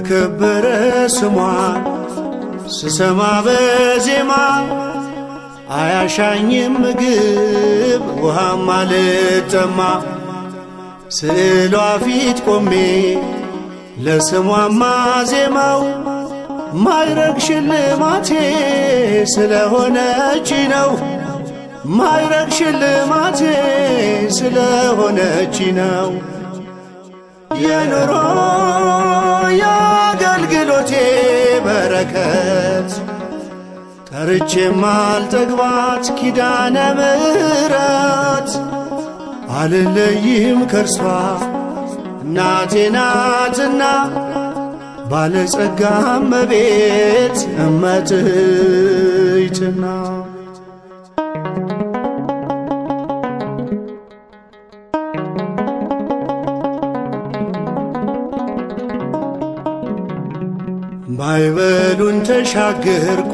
የከበረ ስሟን ስሰማ በዜማ አያሻኝም ምግብ ውሃም አልጠማ። ስዕሏ ፊት ቆሜ ለስሟማ ዜማው ማይረግ ሽልማቴ ስለሆነች ነው። ማይረግ ሽልማቴ ስለሆነች ነው። የኑሮ የአገልግሎቴ በረከት ጠርቼ ማልጠግባት ኪዳነ ምሕረት አልለይም ከርሷ እናቴ ናትና ባለጸጋ እመቤት እመትሕትና ማዕበሉን ተሻገርኩ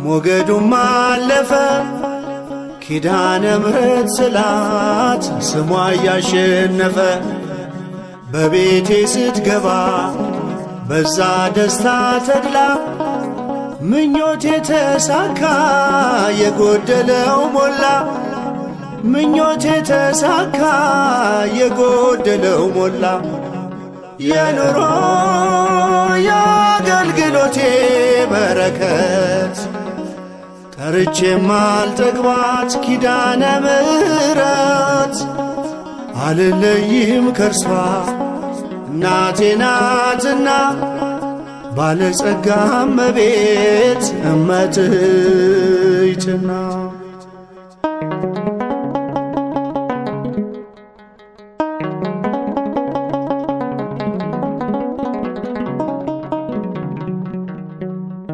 ሞገዱም አለፈ ኪዳነ ምሕረት ስላት ስሟ እያሸነፈ በቤቴ ስትገባ በዛ ደስታ ተድላ ምኞቴ ተሳካ የጎደለው ሞላ። ምኞቴ ተሳካ የጎደለው ሞላ። የኑሮ የአገልግሎቴ በረከት ጠርቼ ማልጠግባት ኪዳነ ምሕረት አልለይም ከርሷ እናቴ ናትና ባለጸጋ እመቤት እመትሕትና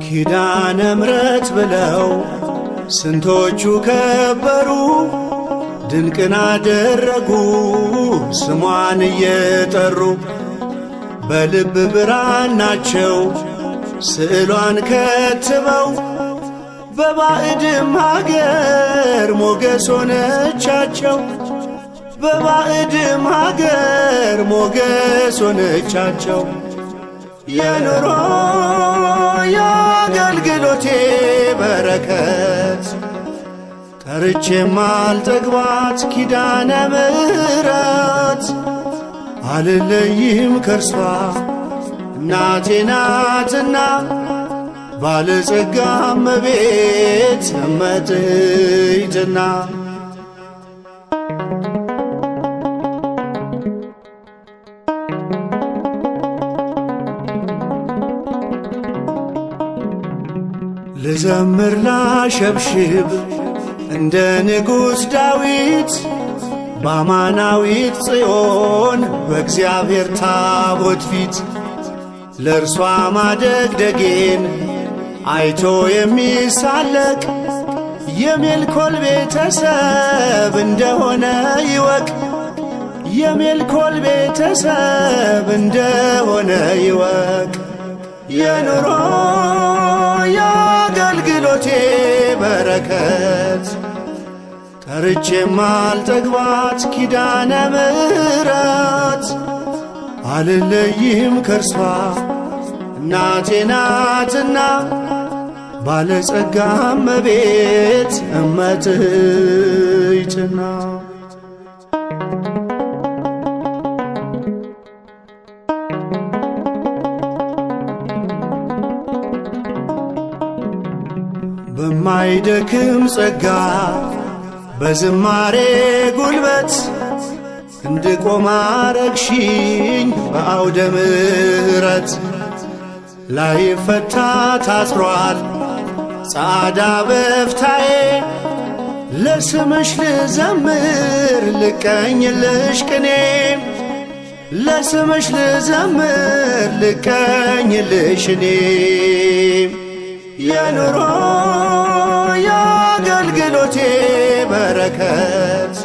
ኪዳነ ምሕረት ብለው ስንቶቹ ከበሩ ድንቅን አደረጉ ስሟን እየጠሩ በልብ ብራናቸው ስዕሏን ከትበው በባዕድም ሀገር ሞገስ ሆነቻቸው። በባዕድም ሀገር ሞገስ ሆነቻቸው። የኑሮ የአገልግሎቴ በረከት ጠርቼ ማልጠግባት ኪዳነ ምሕረት አልለይም ከርሷ እናቴ ናትና ባለጸጋ እመቤት እመትሕትና ልዘምር ላሸብሽብ እንደ ንጉሥ ዳዊት በአማናዊት ጽዮን በእግዚአብሔር ታቦት ፊት ለእርሷ ማደግደጌን አይቶ የሚሳለቅ የሜልኮል ቤተሰብ እንደሆነ ይወቅ። የሜልኮል ቤተሰብ እንደሆነ ይወቅ። የኑሮ የአገልግሎቴ በረከት ጠርቼ ማልጠግባት ኪዳነ ምሕረት አልለይም ከርሷ እናቴ ናትና ባለጸጋ እመቤት እመትሕትና በማይደክም ጸጋ በዝማሬ ጉልበት እንድቆም አረግሽኝ በአውደ ምሕረት ላይፈታ ታስሯል ጻዕዳ በፍታዬ ለስምሽ ልዘምር ልቀኝልሽ ቅኔ ለስምሽ ልዘምር ልቀኝልሽ እኔ የኑሮ የአገልግሎቴ በረከት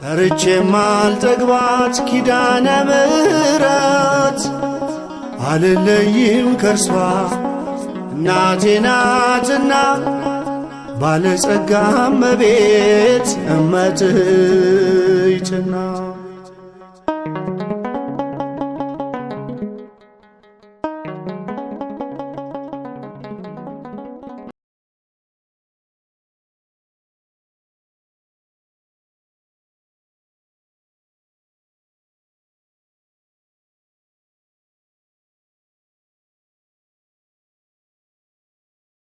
ጠርቼ ማልጠግባት ኪዳነ ምሕረት አልለይም ከርሷ እናቴ ናትና ባለጸጋ እመቤት እመትሕትና